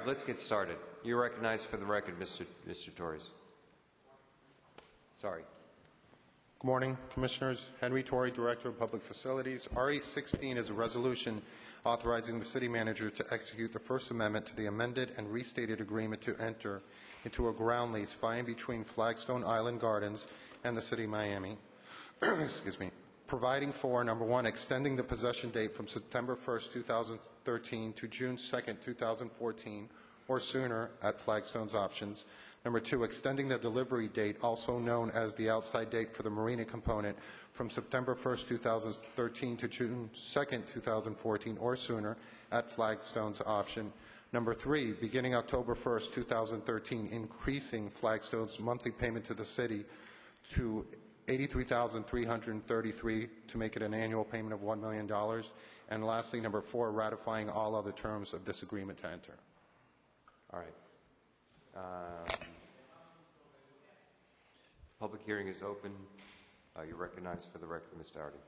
right, let's get started. You're recognized for the record, Mr. Torres. Sorry. Good morning, Commissioners. Henry Torrey, Director of Public Facilities. RA 16 is a resolution authorizing the City Manager to execute the First Amendment to the amended and restated agreement to enter into a ground lease by and between Flagstone Island Gardens and the City of Miami. Excuse me. Providing for, number one, extending the possession date from September 1st, 2013 to June 2nd, 2014, or sooner at Flagstone's options. Number two, extending the delivery date, also known as the outside date for the marina component, from September 1st, 2013 to June 2nd, 2014, or sooner at Flagstone's option. Number three, beginning October 1st, 2013, increasing Flagstone's monthly payment to the city to $83,333 to make it an annual payment of $1 million. And lastly, number four, ratifying all other terms of this agreement to enter. All right. Public hearing is open. You're recognized for the record, Ms. Doherty.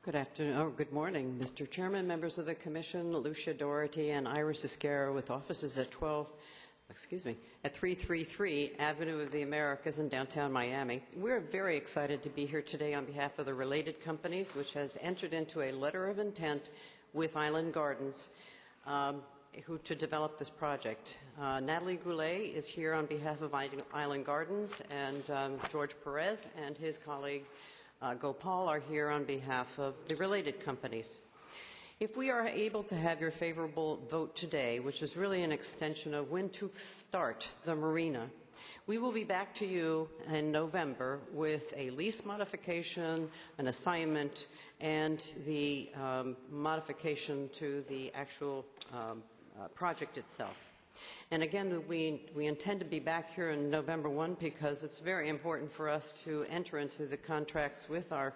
Good afternoon, or good morning, Mr. Chairman, members of the Commission, Lucia Doherty and Iris Isquero with offices at 333 Avenue of the Americas in downtown Miami. We're very excited to be here today on behalf of the Related Companies, which has entered into a letter of intent with Island Gardens to develop this project. Natalie Goulet is here on behalf of Island Gardens, and George Perez and his colleague Gopal are here on behalf of the Related Companies. If we are able to have your favorable vote today, which is really an extension of when to start the marina, we will be back to you in November with a lease modification, an assignment, and the modification to the actual project itself. And again, we intend to be back here in November 1 because it's very important for us to enter into the contracts with our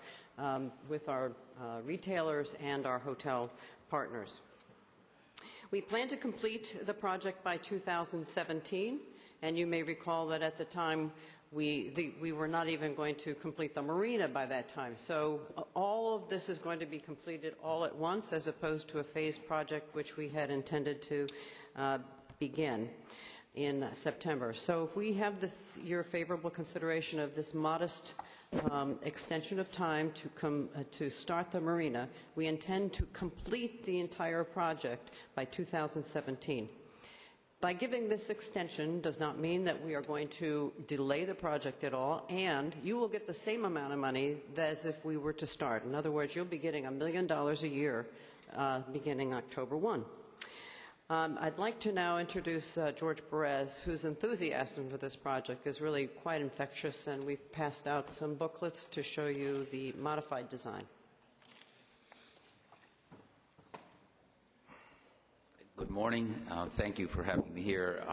retailers and our hotel partners. We plan to complete the project by 2017, and you may recall that at the time we were not even going to complete the marina by that time. So all of this is going to be completed all at once as opposed to a phased project which we had intended to begin in September. So if we have your favorable consideration of this modest extension of time to start the marina, we intend to complete the entire project by 2017. By giving this extension does not mean that we are going to delay the project at all, and you will get the same amount of money as if we were to start. In other words, you'll be getting $1 million a year beginning October 1. I'd like to now introduce George Perez, whose enthusiasm for this project is really quite infectious, and we've passed out some booklets to show you the modified design. Good morning. Thank you for having me here.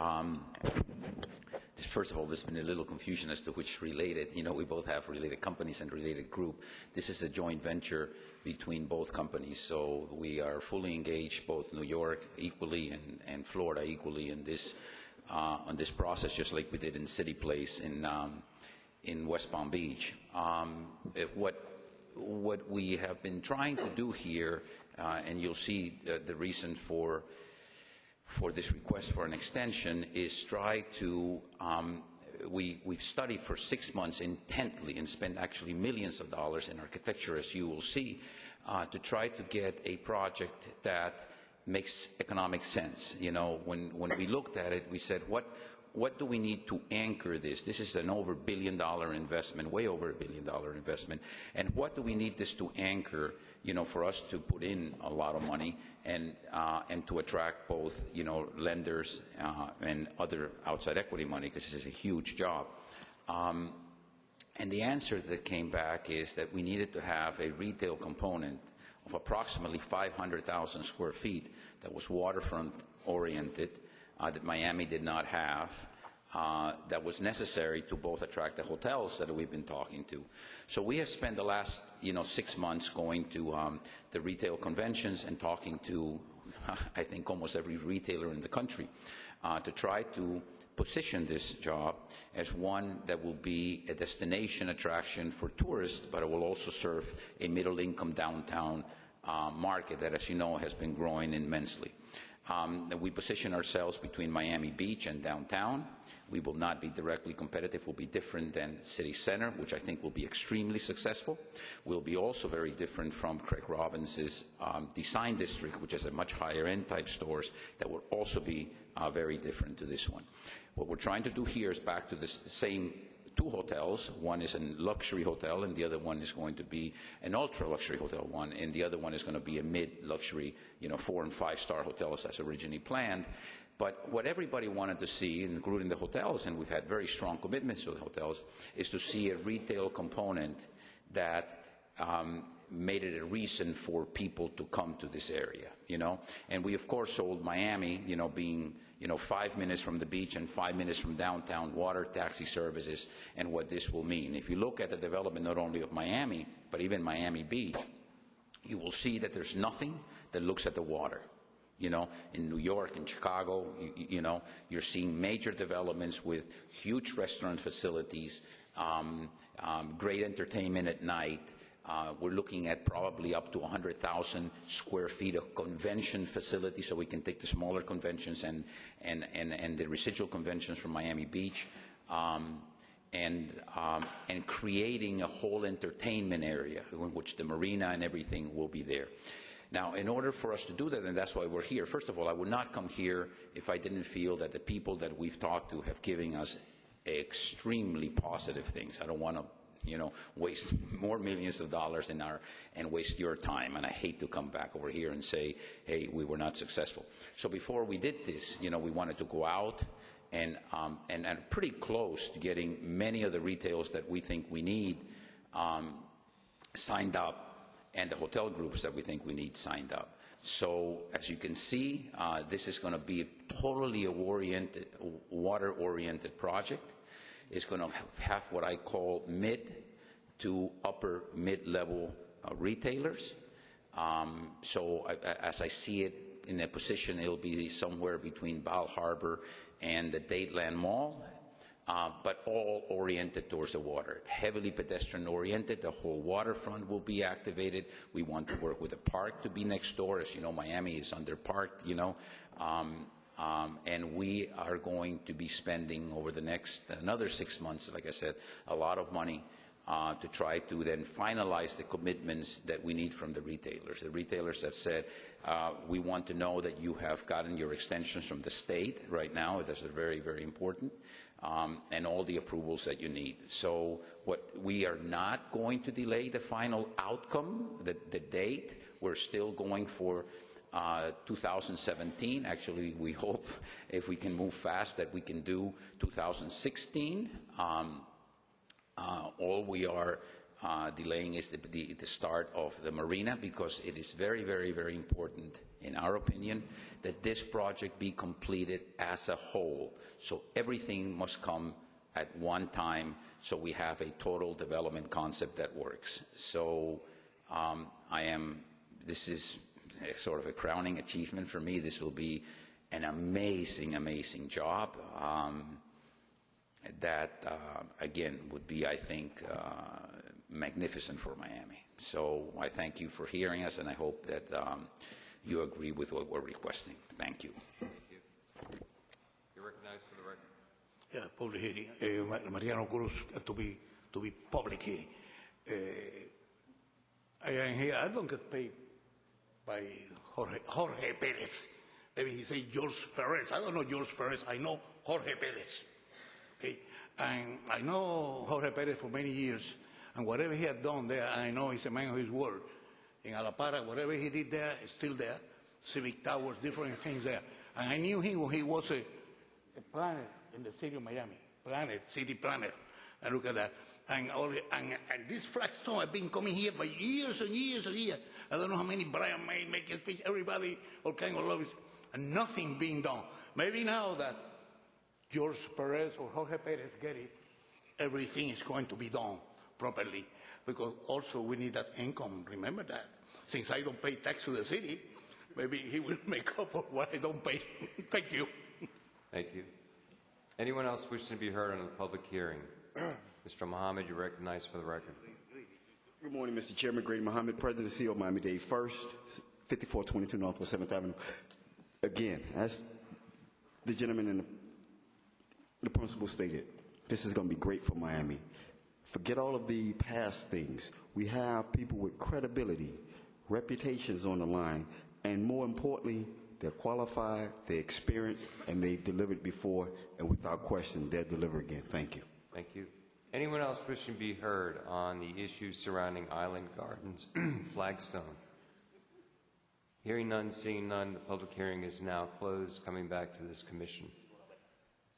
First of all, there's been a little confusion as to which Related. You know, we both have Related Companies and Related Group. This is a joint venture between both companies, so we are fully engaged, both New York equally and Florida equally in this on this process, just like we did in City Place in West Palm Beach. What we have been trying to do here, and you'll see the reason for this request for an extension, is try to, we've studied for 6 months intently and spent actually millions of dollars in architecture, as you will see, to try to get a project that makes economic sense. You know, when we looked at it, we said, what do we need to anchor this? This is an over $1 billion investment, way over $1 billion investment. And what do we need this to anchor, you know, for us to put in a lot of money and to attract both, you know, lenders and other outside equity money, because this is a huge job. And the answer that came back is that we needed to have a retail component of approximately 500,000 square feet that was waterfront oriented, that Miami did not have, that was necessary to both attract the hotels that we've been talking to. So we have spent the last 6 months going to the retail conventions and talking to, I think, almost every retailer in the country to try to position this job as one that will be a destination attraction for tourists, but it will also serve a middle-income downtown market that, as you know, has been growing immensely. We position ourselves between Miami Beach and downtown. We will not be directly competitive. We'll be different than City Center, which I think will be extremely successful. We'll be also very different from Craig Robbins's Design District, which is a much higher-end type stores that will also be very different to this one. What we're trying to do here is back to the same two hotels. One is a luxury hotel, and the other one is going to be an ultra-luxury hotel one, and the other one is going to be a mid-luxury, 4- and 5-star hotels as originally planned. But what everybody wanted to see, including the hotels, and we've had very strong commitments to the hotels, is to see a retail component that made it a reason for people to come to this area, And we, of course, sold Miami, being 5 minutes from the beach and 5 minutes from downtown, water, taxi services, and what this will mean. If you look at the development not only of Miami, but even Miami Beach, you will see that there's nothing that looks at the water. In New York, in Chicago, you're seeing major developments with huge restaurant facilities, great entertainment at night. We're looking at probably up to 100,000 square feet of convention facilities, so we can take the smaller conventions and the residual conventions from Miami Beach, and creating a whole entertainment area in which the marina and everything will be there. Now, in order for us to do that, and that's why we're here, first of all, I would not come here if I didn't feel that the people that we've talked to have given us extremely positive things. I don't want to waste more millions of dollars and waste your time. And I hate to come back over here and say, hey, we were not successful. So before we did this, we wanted to go out and pretty close to getting many of the retailers that we think we need signed up, and the hotel groups that we think we need signed up. So as you can see, this is going to be a totally water-oriented project. It's going to have what I call mid to upper mid-level retailers. So as I see it in a position, it'll be somewhere between Bal Harbor and the Dateland Mall, but all oriented towards the water. Heavily pedestrian-oriented. The whole waterfront will be activated. We want to work with the park to be next door. As you know, Miami is underparked, and we are going to be spending over the next another 6 months, like I said, a lot of money to try to then finalize the commitments that we need from the retailers. The retailers have said, we want to know that you have gotten your extensions from the state right now. That's very, very important. And all the approvals that you need. So we are not going to delay the final outcome, the date. We're still going for 2017. Actually, we hope if we can move fast that we can do 2016. All we are delaying is the start of the marina, because it is very, very, very important, in our opinion, that this project be completed as a whole. So everything must come at one time, so we have a total development concept that works. So this is sort of a crowning achievement for me. This will be an amazing, amazing job that, again, would be, I think, magnificent for Miami. So I thank you for hearing us, and I hope that you agree with what we're requesting. Thank you. Thank you. You're recognized for the record. Yeah, public hearing. Mariano Cruz, to be public hearing. I am here. I don't get paid by Jorge Perez. Maybe he say George Perez. I don't know George Perez. I know Jorge Perez. Okay, and I know Jorge Perez for many years, and whatever he had done there, I know he's a man of his word. In Alapara, whatever he did there is still there. Civic Towers, different things there. And I knew him when he was a planner in the city of Miami, city planner. And look at that. And this flagstone have been coming here for years and years and years. I don't know how many Brian May make a speech, everybody, all kind of lobbies, and nothing being done. Maybe now that George Perez or Jorge Perez get it, everything is going to be done properly, because also we need that income. Remember that. Since I don't pay tax to the city, maybe he will make up for what I don't pay. Thank you. Thank you. Anyone else wishing to be heard on the public hearing? Mr. Mohammed, you're recognized for the record. Good morning, Mr. Chairman. Grady Mohammed, President and CEO of Miami-Dade First, 5422 Northwest 7th Avenue. again, as the gentleman and the principal stated, this is going to be great for Miami. Forget all of the past things. We have people with credibility, reputations on the line, and more importantly, they're qualified, they're experienced, and they've delivered before, and without question, they'll deliver again. Thank you. Thank you. Anyone else wishing to be heard on the issues surrounding Island Gardens, Flagstone? Hearing none, seeing none, the public hearing is now closed. Coming back to this commission.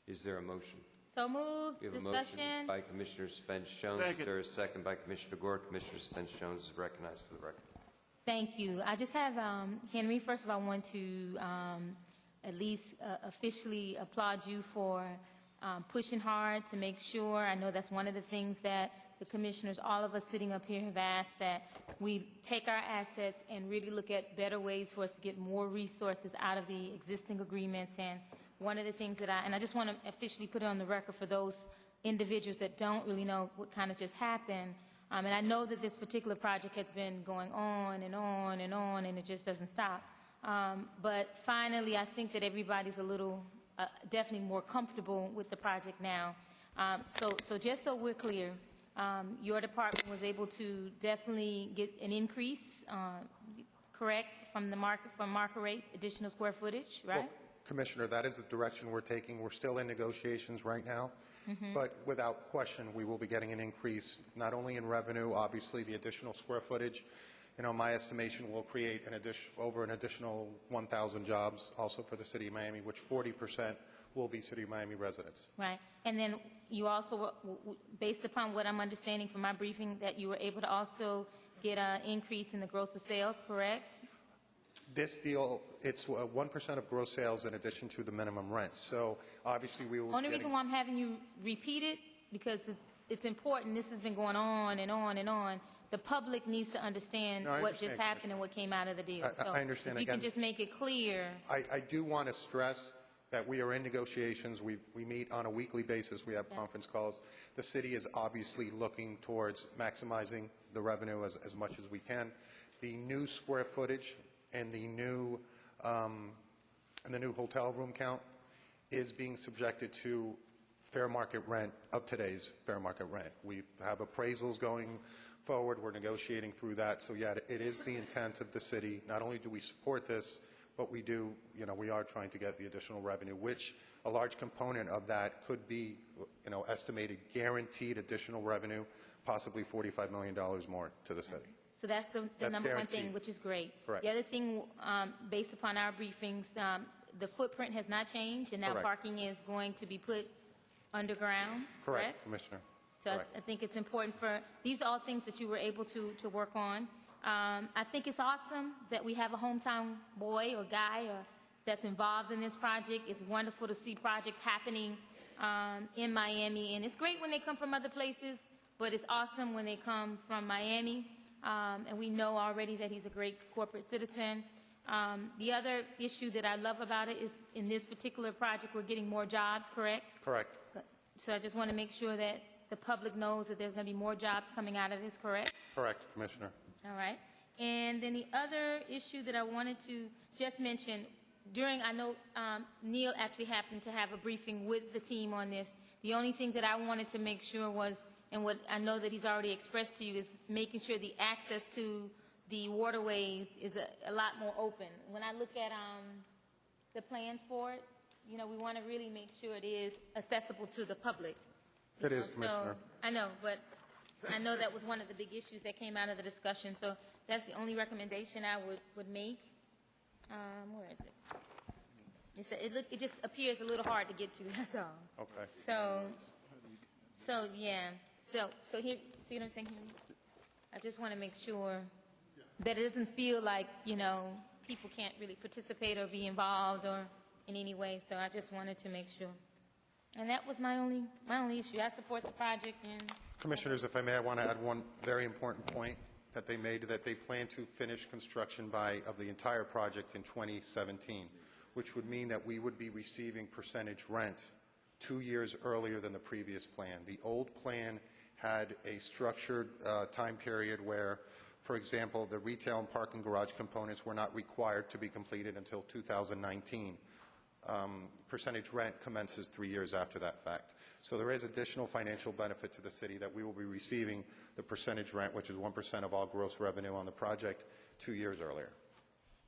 Is there a motion? So moved. We have a Discussion. motion by Commissioner Spence-Jones. Is there a second by Commissioner Gore? Commissioner Spence-Jones is recognized for the record. Thank you. I just have, Henry, first of all, I want to at least officially applaud you for pushing hard to make sure. I know that's one of the things that the commissioners, all of us sitting up here, have asked, that we take our assets and really look at better ways for us to get more resources out of the existing agreements. And one of the things that I just want to officially put it on the record for those individuals that don't really know what kind of just happened. And I know that this particular project has been going on and on and on, and it just doesn't stop. But finally, I think that everybody's a little, definitely more comfortable with the project now. So just so we're clear, your department was able to definitely get an increase, correct, from the market rate, additional square footage, right? Well, Commissioner, that is the direction we're taking. We're still in negotiations right now, but without question, we will be getting an increase, not only in revenue, obviously the additional square footage. You know, my estimation will create over an additional 1,000 jobs also for the City of Miami, which 40% will be City of Miami residents. Right. And then you also, based upon what I'm understanding from my briefing, that you were able to also get an increase in the gross of sales, correct? This deal, it's 1% of gross sales in addition to the minimum rent. So obviously we will. Only reason why I'm having you repeat it, because it's important. This has been going on and on and on. The public needs to understand what just happened and what came out of the deal. I understand. If you can just make it clear. I do want to stress that we are in negotiations. We meet on a weekly basis. We have conference calls. The city is obviously looking towards maximizing the revenue as much as we can. The new square footage and the new hotel room count is being subjected to fair market rent of today's fair market rent. We have appraisals going forward. We're negotiating through that. So yeah, it is the intent of the city. Not only do we support this, but we do, we are trying to get the additional revenue, which a large component of that could be, estimated guaranteed additional revenue, possibly $45 million more to the city. So that's the number one thing, which is great. Correct. The other thing, based upon our briefings, the footprint has not changed, and now Correct. parking is going to be put underground, Correct, Commissioner. So Correct. I think it's important for, these are all things that you were able to work on. I think it's awesome that we have a hometown boy or guy that's involved in this project. It's wonderful to see projects happening in Miami, and it's great when they come from other places, but it's awesome when they come from Miami. And we know already that he's a great corporate citizen. The other issue that I love about it is in this particular project, we're getting more jobs, correct? Correct. So I just want to make sure that the public knows that there's going to be more jobs coming out of this, correct? Correct, Commissioner. All right. And then the other issue that I wanted to just mention, I know Neil actually happened to have a briefing with the team on this. The only thing that I wanted to make sure was, and what I know that he's already expressed to you, is making sure the access to the waterways is a lot more open. When I look at the plans for it, we want to really make sure it is accessible to the public. It is, Commissioner. So, I know, but I know that was one of the big issues that came out of the discussion. So that's the only recommendation I would make. Where is it? It just appears a little hard to get to. That's all. Okay. So yeah. So here, see what I'm saying here? I just want to make sure that it doesn't feel like, people can't really participate or be involved or in any way. So I just wanted to make sure. And that was my only issue. I support the project. And Commissioners, if I may, I want to add one very important point that they made, that they plan to finish construction of the entire project in 2017, which would mean that we would be receiving percentage rent 2 years earlier than the previous plan. The old plan had a structured time period where For example, the retail and parking garage components were not required to be completed until 2019. Percentage rent commences 3 years after that fact. So there is additional financial benefit to the city that we will be receiving the percentage rent, which is 1% of all gross revenue on the project, 2 years earlier.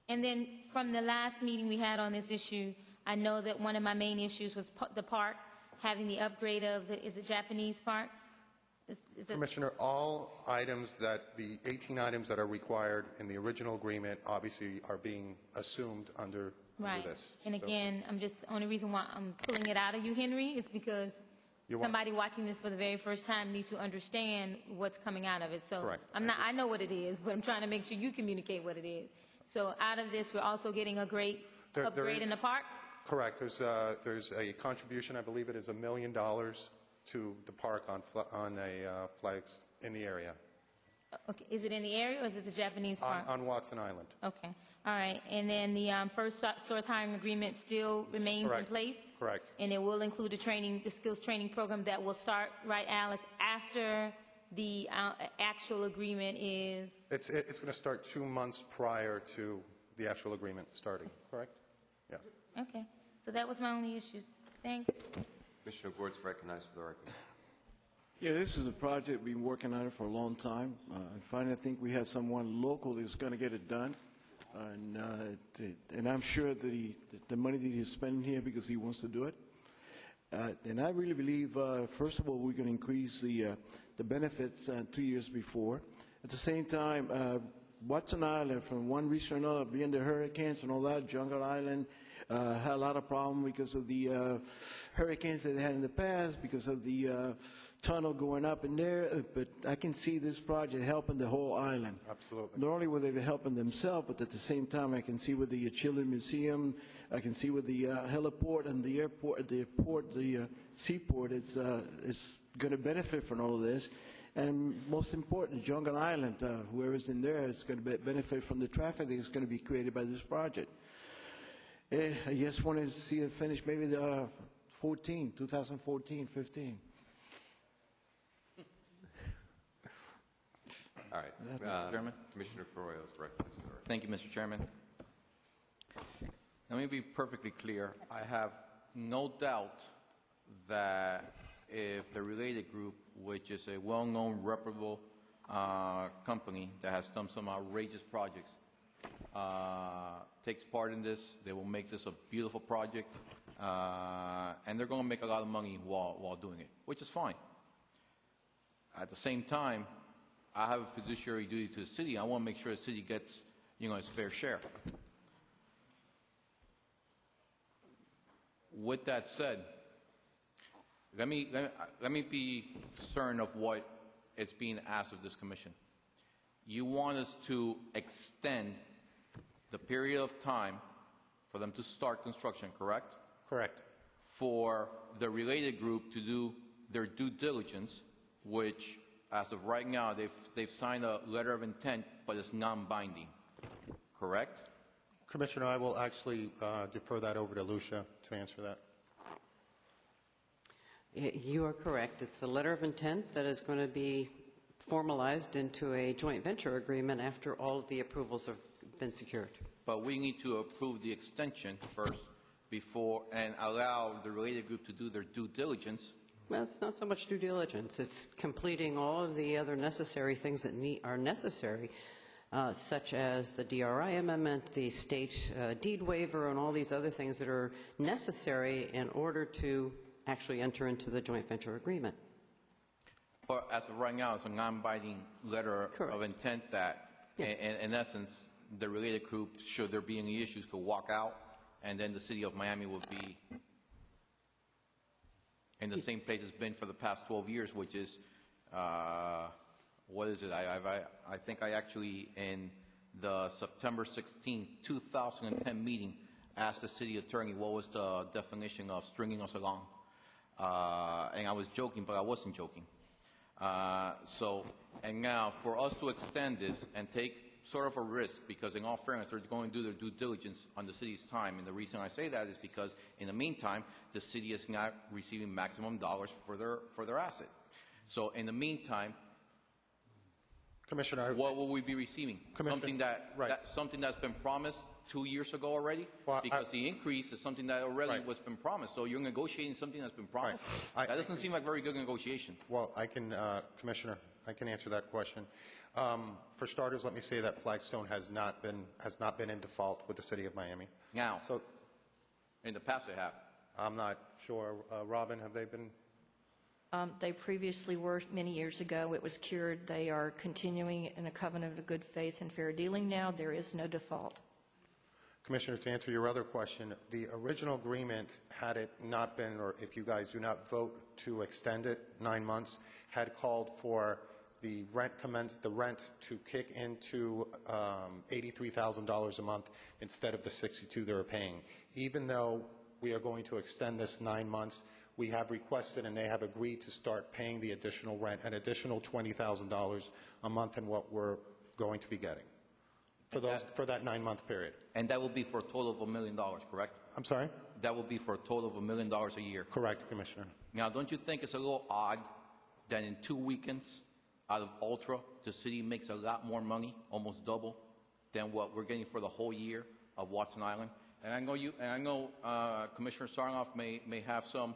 And then from the last meeting we had on this issue, I know that one of my main issues was the park, having the upgrade of the, is it Japanese park? Is it, Commissioner, all items that, the 18 items that are required in the original agreement obviously are being assumed under right. this. And So- again, I'm just, only reason why I'm pulling it out of you, Henry, is because You want- somebody watching this for the very first time needs to understand what's coming out of it. So Correct. I know what it is, but I'm trying to make sure you communicate what it is. So out of this, we're also getting a great There upgrade is- in the park? Correct. There's a contribution, I believe it is $1 million to the park on flags in the area, Okay, is it in the area or is it the Japanese park? on Watson Island. Okay, all right. And then the first source hiring agreement still remains in Correct. place? Correct. And it will include the skills training program that will start, right, Alice, after the actual agreement is? It's going to start 2 months prior to the actual agreement starting, correct? Yeah. Okay, so that was my only issues. Thank you. Commissioner Gord's recognized for the record. Yeah, this is a project we've been working on it for a long time. And finally, I think we have someone local that's going to get it done. And I'm sure that the money that he's spending here because he wants to do it. And I really believe, first of all, we're going to increase the benefits 2 years before. At the same time, Watson Island, from one region or another, being the hurricanes and all that, Jungle Island had a lot of problems because of the hurricanes that they had in the past, because of the tunnel going up in there. But I can see this project helping the whole island. Absolutely. Not only will they be helping themselves, but at the same time, I can see with the Children's Museum, I can see with the heliport and the airport, the seaport, it's going to benefit from all of this. And most important, Jungle Island, whoever's in there is going to benefit from the traffic that is going to be created by this project. I just wanted to see it finish maybe the 2014, 15. All right. Chairman? Commissioner Carroyo is recognized for the record. Thank you, Mr. Chairman. Let me be perfectly clear. I have no doubt that if the Related Group, which is a well-known, reputable company that has done some outrageous projects, takes part in this, they will make this a beautiful project, and they're going to make a lot of money while doing it, which is fine. At the same time, I have a fiduciary duty to the city. I want to make sure the city gets, its fair share. With that said, let me be certain of what is being asked of this commission. You want us to extend the period of time for them to start construction, correct? Correct. For the Related Group to do their due diligence, which, as of right now, they've signed a letter of intent, but it's non-binding, correct? Commissioner, I will actually defer that over to Lucia to answer that. You are correct. It's a letter of intent that is going to be formalized into a joint venture agreement after all of the approvals have been secured. But we need to approve the extension first before, and allow the Related Group to do their due diligence. Well, it's not so much due diligence. It's completing all of the other necessary things that are necessary, such as the DRI amendment, the state deed waiver, and all these other things that are necessary in order to actually enter into the joint venture agreement. But as of right now, it's a non-binding letter Correct. of intent that, Yes. in essence, the Related Group, should there be any issues, could walk out, and then the city of Miami would be in the same place it's been for the past 12 years, which is, what is it? I think I actually, in the September 16, 2010 meeting, asked the city attorney what was the definition of stringing us along. And I was joking, but I wasn't joking. And now, for us to extend this and take sort of a risk, because in all fairness, they're going to do their due diligence on the city's time, and the reason I say that is because, in the meantime, the city is not receiving maximum dollars for their asset. So, in the meantime, Commissioner, what will we be receiving? Commissioner, right. Something that's been promised 2 years ago already? Well, because the increase is something that already Right. was been promised. So you're negotiating something that's been promised? Right. That doesn't seem like very good negotiation. well, I can, Commissioner, I can answer that question. For starters, let me say that Flagstone has not been in default with the city of Miami. Now, So in the past they have. I'm not sure. Robin, have they been? They previously were many years ago. It was cured. They are continuing in a covenant of good faith and fair dealing now. There is no default. Commissioner, to answer your other question, the original agreement, had it not been, or if you guys do not vote to extend it 9 months, had called for the rent to kick into $83,000 a month instead of the $62,000 they were paying. Even though we are going to extend this 9 months, we have requested and they have agreed to start paying the additional rent, an additional $20,000 a month in what we're going to be getting for that 9-month period. And that will be for a total of $1 million, correct? I'm sorry? That will be for a total of $1 million a year. Correct, Commissioner. Now, don't you think it's a little odd that in 2 weekends out of Ultra, the city makes a lot more money, almost double, than what we're getting for the whole year of Watson Island? And I know Commissioner Sarnoff may have some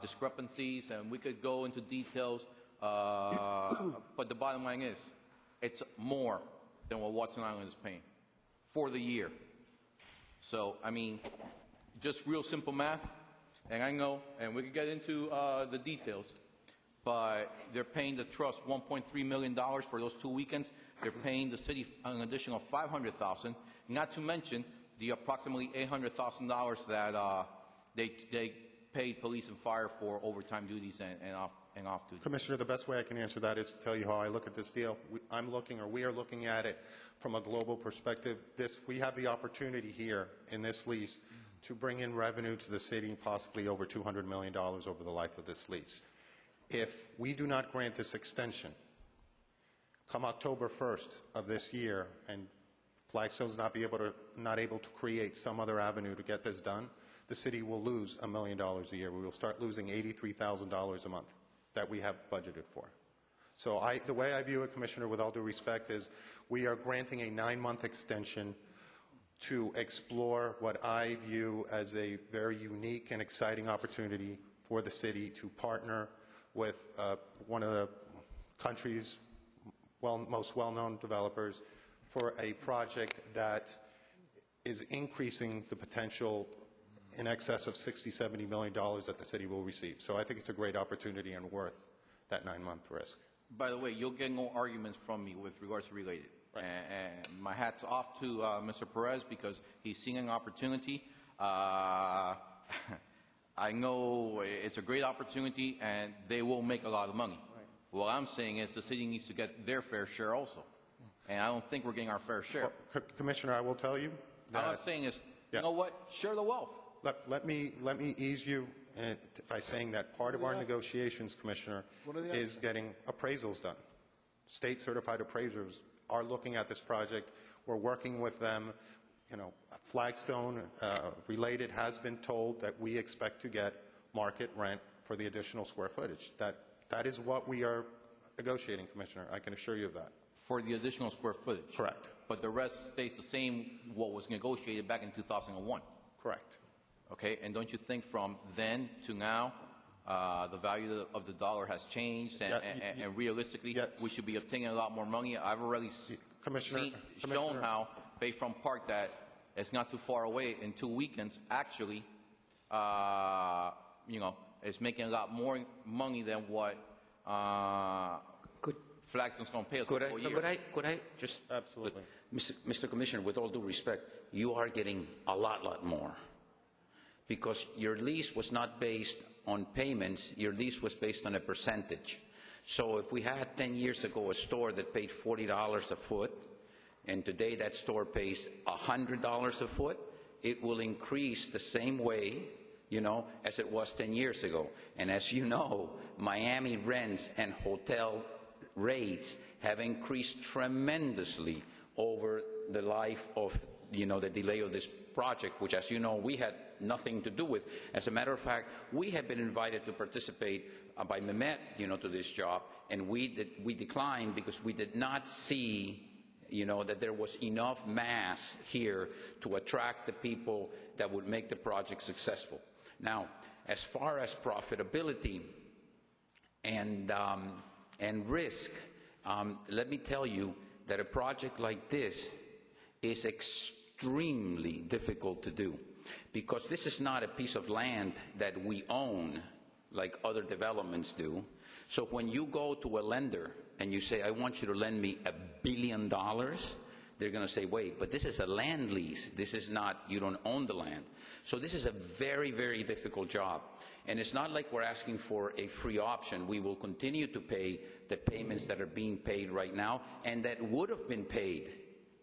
discrepancies, and we could go into details, but the bottom line is, it's more than what Watson Island is paying for the year. So, I mean, just real simple math, and I know, and we can get into the details, but they're paying the trust $1.3 million for those 2 weekends. They're paying the city an additional $500,000, not to mention the approximately $800,000 that they paid police and fire for overtime duties and off duty. Commissioner, the best way I can answer that is to tell you how I look at this deal. We are looking at it from a global perspective. We have the opportunity here in this lease to bring in revenue to the city, possibly over $200 million over the life of this lease. If we do not grant this extension, come October 1st of this year, and Flagstone's not able to create some other avenue to get this done, the city will lose $1 million a year. We will start losing $83,000 a month that we have budgeted for. So the way I view it, Commissioner, with all due respect, is we are granting a 9-month extension to explore what I view as a very unique and exciting opportunity for the city to partner with one of the country's most well-known developers for a project that is increasing the potential in excess of $60–70 million that the city will receive. So I think it's a great opportunity and worth that 9-month risk. By the way, you'll get no arguments from me with regards to related. Right. And my hat's off to Mr. Perez because he's seeing an opportunity. I know it's a great opportunity and they will make a lot of money. Right. What I'm saying is the city needs to get their fair share also. And I don't think we're getting our fair share. Well, Commissioner, I will tell you that... All I'm saying is, Yeah. you know what? Share the wealth. Let me ease you by saying that part of our negotiations, Commissioner, is getting appraisals done. State certified appraisers are looking at this project. We're working with them. You know, Flagstone related has been told that we expect to get market rent for the additional square footage. That is what we are negotiating, Commissioner. I can assure you of that. For the additional square footage. Correct. But the rest stays the same, what was negotiated back in 2001. Correct. Okay, and don't you think from then to now, the value of the dollar has changed, and realistically, yes. we should be obtaining a lot more money? I've already shown how Bayfront Park, that it's not too far away, in 2 weekends, actually, you know, is making a lot more money than what Flagstone's going to pay us for a whole year. Could I just... Absolutely. Mr. Commissioner, with all due respect, you are getting a lot more. Because your lease was not based on payments, your lease was based on a percentage. So if we had 10 years ago a store that paid $40 a foot, and today that store pays $100 a foot, it will increase the same way, you know, as it was 10 years ago. And as you know, Miami rents and hotel rates have increased tremendously over the life of the delay of this project, which, as you know, we had nothing to do with. As a matter of fact, we had been invited to participate by Mehmet, to this job, and we declined because we did not see, that there was enough mass here to attract the people that would make the project successful. Now, as far as profitability and risk, let me tell you that a project like this is extremely difficult to do, because this is not a piece of land that we own like other developments do. So when you go to a lender and you say, I want you to lend me $1 billion, they're going to say, wait, but this is a land lease. This is not, you don't own the land. So this is a very, very difficult job. And it's not like we're asking for a free option. We will continue to pay the payments that are being paid right now and that would have been paid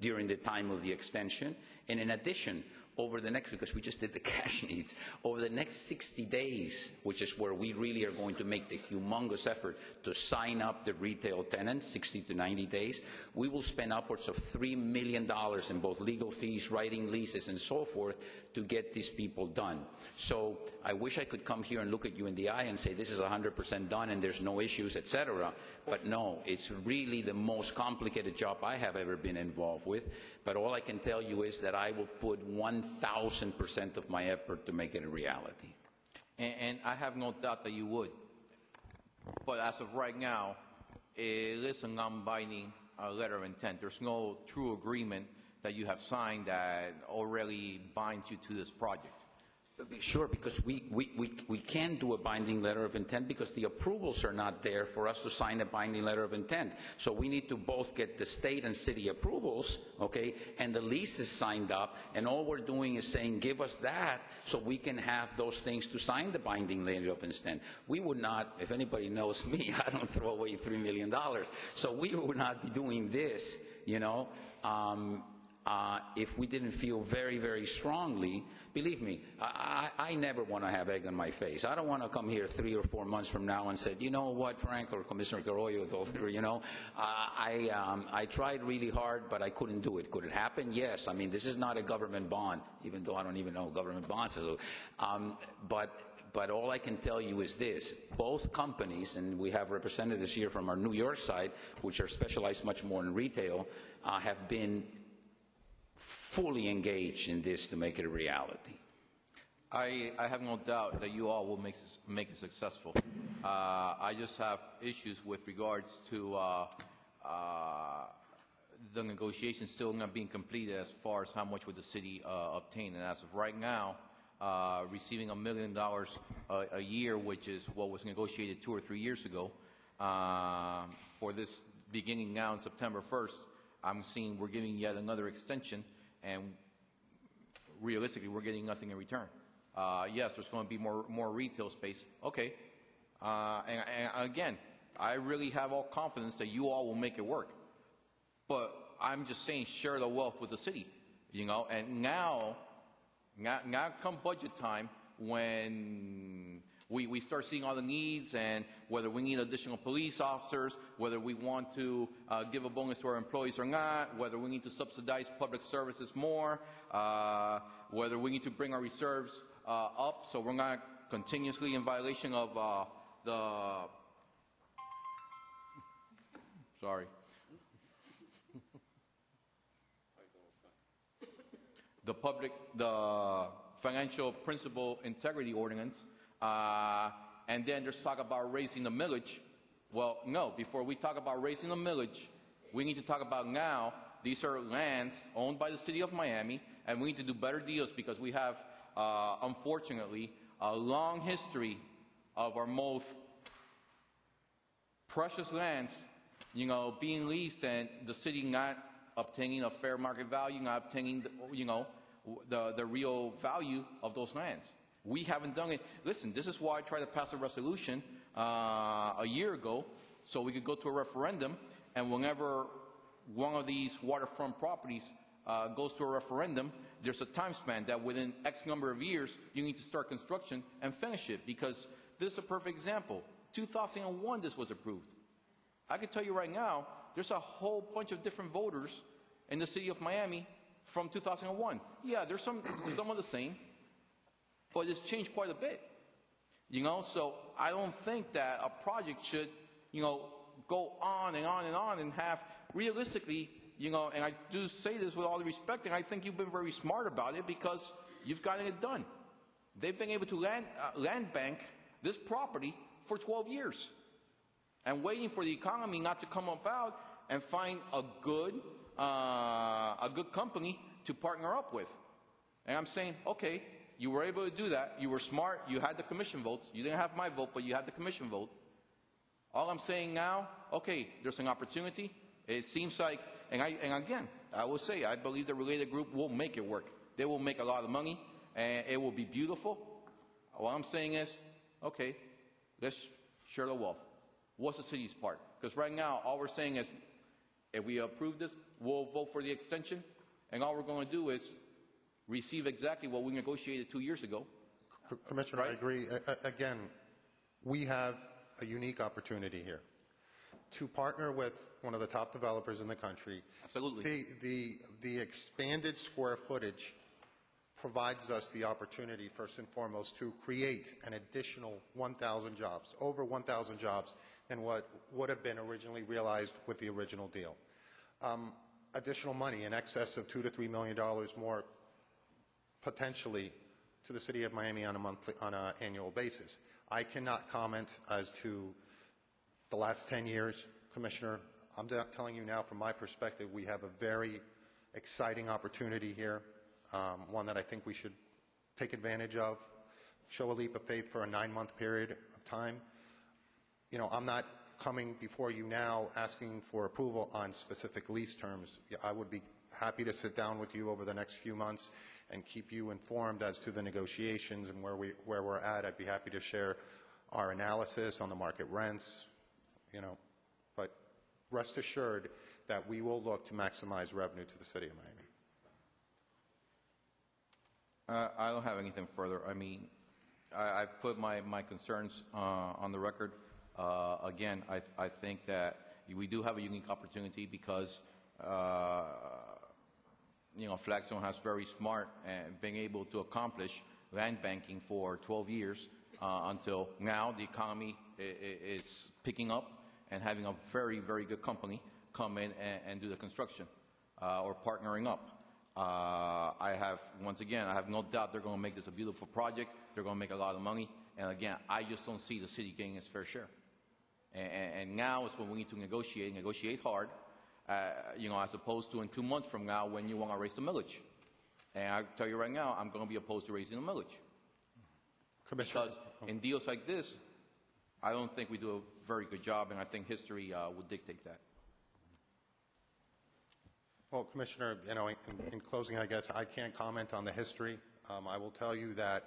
during the time of the extension. And in addition, over the next, because we just did the cash needs, over the next 60 days, which is where we really are going to make the humongous effort to sign up the retail tenants, 60 to 90 days, we will spend upwards of $3 million in both legal fees, writing leases, and so forth to get these people done. So I wish I could come here and look at you in the eye and say this is 100% done and there's no issues, etc. But no, it's really the most complicated job I have ever been involved with. But all I can tell you is that I will put 1,000% of my effort to make it a reality. And I have no doubt that you would. But as of right now, it is a non-binding letter of intent. There's no true agreement that you have signed that already binds you to this project. Sure, because we can do a binding letter of intent because the approvals are not there for us to sign a binding letter of intent. So we need to both get the state and city approvals, okay, and the lease is signed up, and all we're doing is saying, give us that so we can have those things to sign the binding letter of intent. We would not, if anybody knows me, I don't throw away $3 million. So we would not be doing this, if we didn't feel very, very strongly. Believe me, I never want to have egg on my face. I don't want to come here 3 or 4 months from now and say, you know what, Frank, or Commissioner Carollo, I tried really hard, but I couldn't do it. Could it happen? Yes. I mean, this is not a government bond, even though I don't even know government bonds. But all I can tell you is this. Both companies, and we have representatives here from our New York side, which are specialized much more in retail, have been fully engaged in this to make it a reality. I have no doubt that you all will make it successful. I just have issues with regards to the negotiations still not being completed as far as how much would the city obtain. And as of right now, receiving $1 million a year, which is what was negotiated 2 or 3 years ago, for this beginning now on September 1st, I'm seeing we're giving yet another extension, and realistically, we're getting nothing in return. Yes, there's going to be more retail space. Okay. And again, I really have all confidence that you all will make it work. But I'm just saying, share the wealth with the city, And now come budget time, when we start seeing all the needs and whether we need additional police officers, whether we want to give a bonus to our employees or not, whether we need to subsidize public services more, whether we need to bring our reserves up so we're not continuously in violation of the Financial Principal Integrity Ordinance, and then there's talk about raising the millage. Well, no, before we talk about raising the millage, we need to talk about now, these are lands owned by the city of Miami, and we need to do better deals because we have, unfortunately, a long history of our most precious lands, being leased and the city not obtaining a fair market value, not obtaining, the real value of those lands. We haven't done it. Listen, this is why I tried to pass a resolution a year ago so we could go to a referendum, and whenever one of these waterfront properties goes to a referendum, there's a time span that within X number of years you need to start construction and finish it, because this is a perfect example. 2001 this was approved. I can tell you right now, there's a whole bunch of different voters in the city of Miami from 2001. Yeah, there's some of the same, but it's changed quite a bit. So I don't think that a project should, go on and on and on and have, realistically, and I do say this with all the respect, and I think you've been very smart about it because you've gotten it done. They've been able to land bank this property for 12 years and waiting for the economy not to come about and find a good company to partner up with. And I'm saying, okay, you were able to do that. You were smart. You had the commission votes. You didn't have my vote, but you had the commission vote. All I'm saying now, okay, there's an opportunity. It seems like, and again, I will say, I believe the related group will make it work. They will make a lot of money, and it will be beautiful. What I'm saying is, okay, let's share the wealth. What's the city's part? Because right now, all we're saying is, if we approve this, we'll vote for the extension, and all we're going to do is receive exactly what we negotiated 2 years ago. Commissioner, Right? I agree. Again, we have a unique opportunity here to partner with one of the top developers in the country. Absolutely. The expanded square footage provides us the opportunity, first and foremost, to create an additional 1,000 jobs, over 1,000 jobs than what would have been originally realized with the original deal. Additional money in excess of $2 to $3 million more potentially to the city of Miami on an annual basis. I cannot comment as to the last 10 years, Commissioner. I'm telling you now from my perspective, we have a very exciting opportunity here, one that I think we should take advantage of, show a leap of faith for a 9-month period of time. I'm not coming before you now asking for approval on specific lease terms. I would be happy to sit down with you over the next few months and keep you informed as to the negotiations and where we're at. I'd be happy to share our analysis on the market rents, but rest assured that we will look to maximize revenue to the city of Miami. I don't have anything further. I mean, I've put my concerns on the record. Again, I think that we do have a unique opportunity because Flagstone has very smart and being able to accomplish land banking for 12 years until now the economy is picking up and having a very, very good company come in and do the construction or partnering up. I have no doubt they're going to make this a beautiful project. They're going to make a lot of money. And again, I just don't see the city getting its fair share. And now is when we need to negotiate hard, as opposed to in 2 months from now when you want to raise the millage. And I tell you right now, I'm going to be opposed to raising the millage. Because in deals like this, I don't think we do a very good job, and I think history would dictate that. Well, Commissioner, in closing, I guess I can't comment on the history. I will tell you that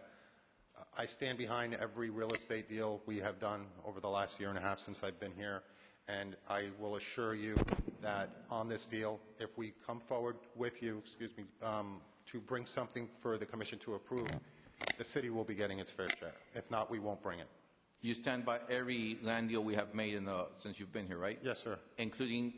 I stand behind every real estate deal we have done over the last year and a half since I've been here, and I will assure you that on this deal, if we come forward with you, to bring something for the Commission to approve, the city will be getting its fair share. If not, we won't bring it. You stand by every land deal we have made since you've been here, right? Yes, sir. Including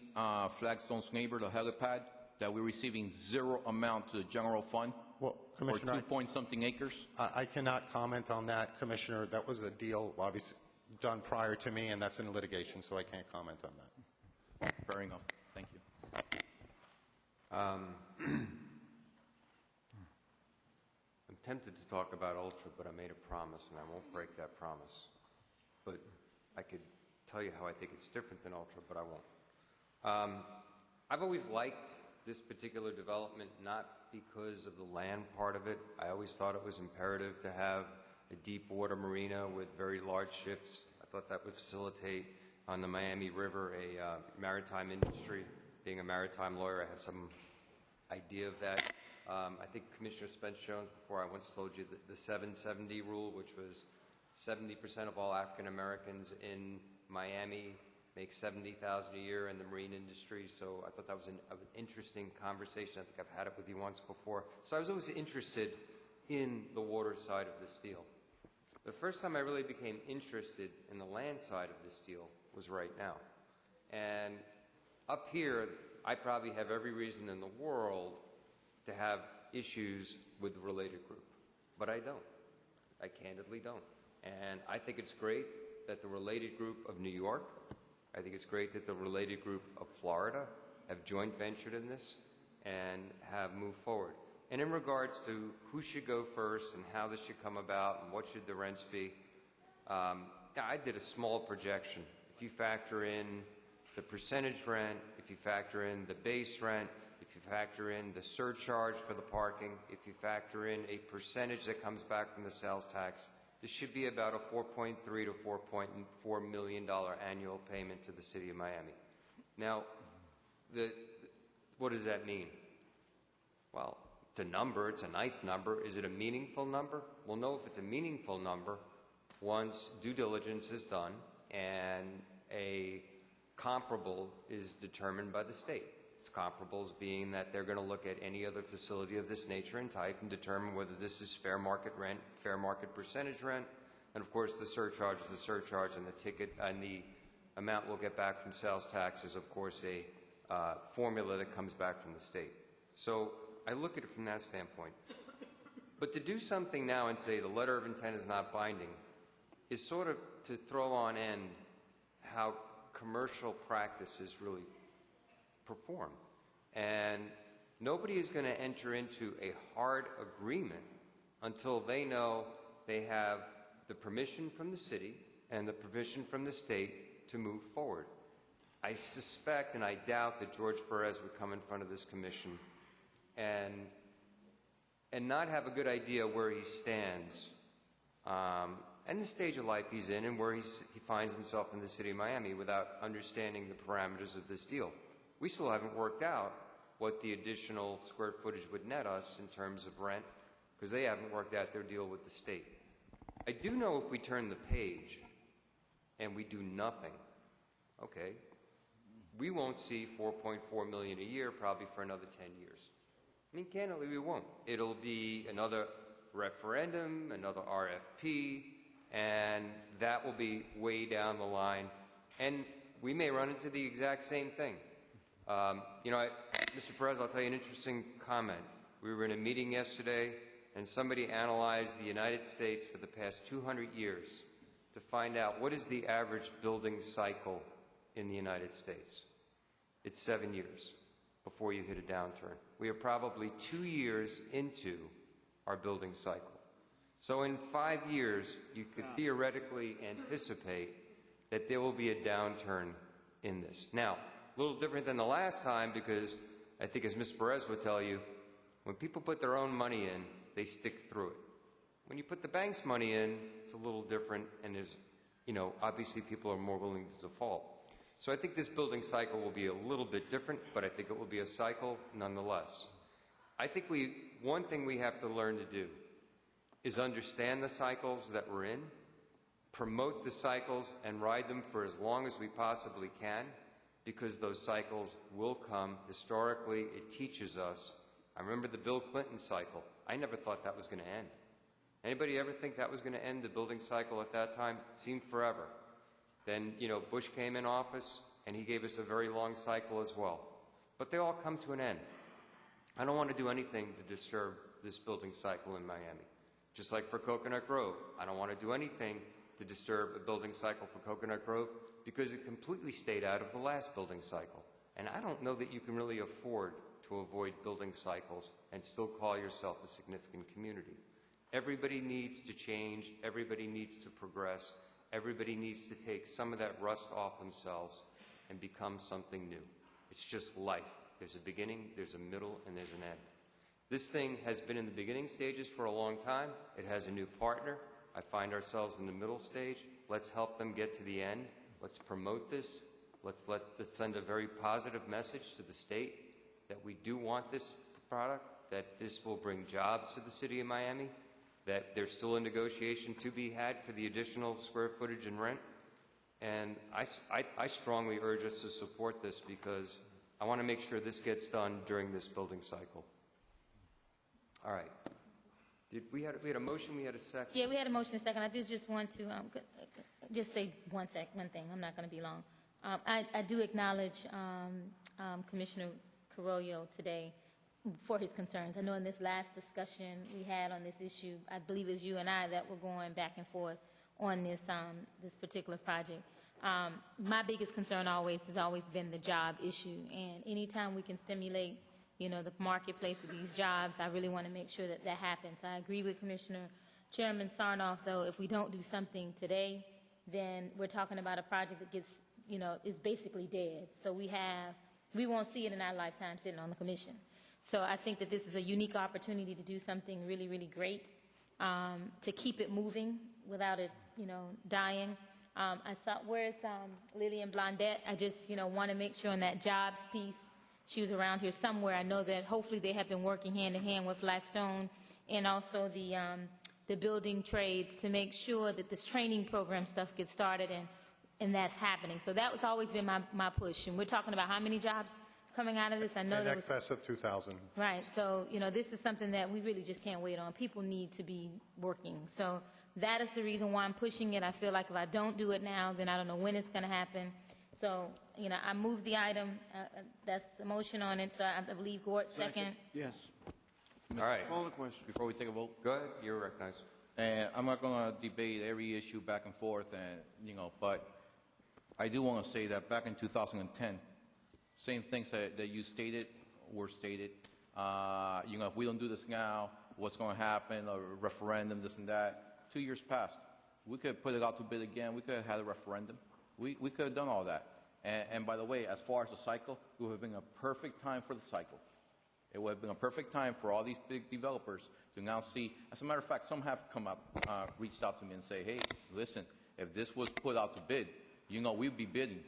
Flagstone's neighbor, the helipad, that we're receiving zero amount to the general fund? Well, Commissioner, or 2-point-something acres? I cannot comment on that, Commissioner. That was a deal obviously done prior to me, and that's in litigation, so I can't comment on that. Fair enough. Thank you. I'm tempted to talk about Ultra, but I made a promise, and I won't break that promise. But I could tell you how I think it's different than Ultra, but I won't. I've always liked this particular development, not because of the land part of it. I always thought it was imperative to have a deep water marina with very large ships. I thought that would facilitate on the Miami River a maritime industry. Being a maritime lawyer, I had some idea of that. I think Commissioner Spence Jones, before I once told you the 770 rule, which was 70% of all African Americans in Miami make $70,000 a year in the marine industry. So I thought that was an interesting conversation. I think I've had it with you once before. So I was always interested in the water side of this deal. The first time I really became interested in the land side of this deal was right now. And up here, I probably have every reason in the world to have issues with the related group, but I don't. I candidly don't. And I think it's great that the related group of New York, I think it's great that the related group of Florida have joint ventured in this and have moved forward. And in regards to who should go first and how this should come about and what should the rents be, I did a small projection. If you factor in the percentage rent, if you factor in the base rent, if you factor in the surcharge for the parking, if you factor in a percentage that comes back from the sales tax, this should be about a $4.3 to $4.4 million annual payment to the city of Miami. Now, what does that mean? Well, it's a number, it's a nice number. Is it a meaningful number? We'll know if it's a meaningful number once due diligence is done and a comparable is determined by the state. It's comparables being that they're going to look at any other facility of this nature and type and determine whether this is fair market rent, fair market percentage rent, and of course the surcharge is the surcharge, and the ticket and the amount we'll get back from sales tax is of course a formula that comes back from the state. So I look at it from that standpoint. But to do something now and say the letter of intent is not binding is sort of to throw on end how commercial practices really perform. And nobody is going to enter into a hard agreement until they know they have the permission from the city and the permission from the state to move forward. I suspect and I doubt that George Perez would come in front of this commission and not have a good idea where he stands and the stage of life he's in and where he finds himself in the city of Miami without understanding the parameters of this deal. We still haven't worked out what the additional square footage would net us in terms of rent because they haven't worked out their deal with the state. I do know if we turn the page and we do nothing, okay, we won't see $4.4 million a year probably for another 10 years. I mean, candidly, we won't. It'll be another referendum, another RFP, and that will be way down the line. And we may run into the exact same thing. Mr. Perez, I'll tell you an interesting comment. We were in a meeting yesterday, and somebody analyzed the United States for the past 200 years to find out what is the average building cycle in the United States. It's 7 years before you hit a downturn. We are probably 2 years into our building cycle. So in 5 years, you could theoretically anticipate that there will be a downturn in this. Now, a little different than the last time because I think, as Mr. Perez would tell you, when people put their own money in, they stick through it. When you put the bank's money in, it's a little different, and there's, obviously people are more willing to default. So I think this building cycle will be a little bit different, but I think it will be a cycle nonetheless. I think one thing we have to learn to do is understand the cycles that we're in, promote the cycles, and ride them for as long as we possibly can, because those cycles will come. Historically, it teaches us. I remember the Bill Clinton cycle. I never thought that was going to end. Anybody ever think that was going to end, the building cycle at that time? It seemed forever. Then, Bush came in office, and he gave us a very long cycle as well. But they all come to an end. I don't want to do anything to disturb this building cycle in Miami. Just like for Coconut Grove, I don't want to do anything to disturb a building cycle for Coconut Grove because it completely stayed out of the last building cycle. And I don't know that you can really afford to avoid building cycles and still call yourself a significant community. Everybody needs to change. Everybody needs to progress. Everybody needs to take some of that rust off themselves and become something new. It's just life. There's a beginning, there's a middle, and there's an end. This thing has been in the beginning stages for a long time. It has a new partner. I find ourselves in the middle stage. Let's help them get to the end. Let's promote this. Let's send a very positive message to the state that we do want this product, that this will bring jobs to the city of Miami, that there's still a negotiation to be had for the additional square footage and rent. And I strongly urge us to support this because I want to make sure this gets done during this building cycle. All right. We had a motion, we had a second. Yeah, we had a motion and a second. I do just want to just say one thing. I'm not going to be long. I do acknowledge Commissioner Carollo today for his concerns. I know in this last discussion we had on this issue, I believe it was you and I that were going back and forth on this, this particular project. My biggest concern has always been the job issue, and anytime we can stimulate, you know, the marketplace with these jobs, I really want to make sure that that happens. I agree with Chairman Sarnoff, though, if we don't do something today, then we're talking about a project that gets, you know, is basically dead. So we won't see it in our lifetime sitting on the commission. So I think that this is a unique opportunity to do something really, really great, to keep it moving without it, you know, dying. I saw, where's Lillian Blondette? I just, you know, want to make sure on that jobs piece, she was around here somewhere. I know that hopefully they have been working hand in hand with Blackstone and also the building trades to make sure that this training program stuff gets started and that's happening. So that was always been my push. And we're talking about how many jobs coming out of this? I know In there was... excess of 2,000. Right. So, you know, this is something that we really just can't wait on. People need to be working. So that is the reason why I'm pushing it. I feel like if I don't do it now, then I don't know when it's going to happen. So, you know, I moved the item. That's a motion on it. So I believe Gort second. Yes. All right. Call the question. Before we take a vote, Go ahead, you're recognized. and I'm not going to debate every issue back and forth, and you know, but I do want to say that back in 2010, same things that you stated were stated. You know, if we don't do this now, what's going to happen? A referendum, this and that. 2 years passed. We could put it out to bid again. We could have had a referendum. We could have done all that. And by the way, as far as the cycle, it would have been a perfect time for the cycle. It would have been a perfect time for all these big developers to now see. As a matter of fact, some have come up, reached out to me and say, hey, listen, if this was put out to bid, you know, we'd be bidding.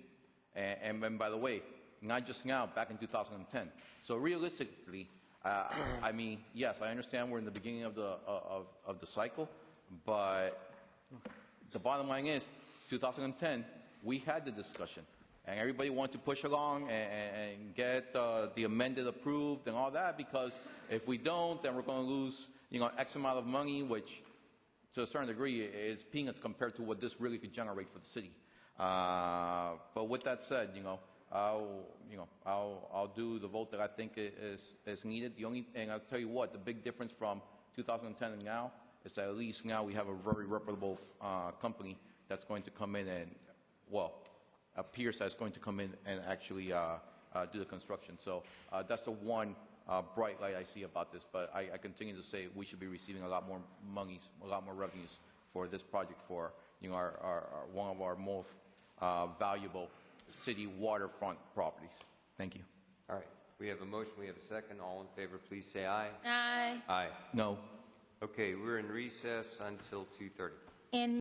And by the way, not just now, back in 2010. So realistically, I mean, yes, I understand we're in the beginning of the cycle, but the bottom line is, 2010, we had the discussion. And everybody wanted to push along and get the amended approved and all that, because if we don't, then we're going to lose, you know, X amount of money, which to a certain degree is peanuts compared to what this really could generate for the city. But with that said, I'll do the vote that I think is needed. And I'll tell you what, the big difference from 2010 and now is that at least now we have a very reputable company that's going to come in and, well, appears that's going to come in and actually do the construction. So that's the one bright light I see about this. But I continue to say we should be receiving a lot more monies, a lot more revenues for this project, for, you know, one of our most valuable city waterfront properties. Thank you. All right, we have a motion, we have a second. All in favor, please say aye. Aye. Aye. No. Okay, we're in recess until 2:30. And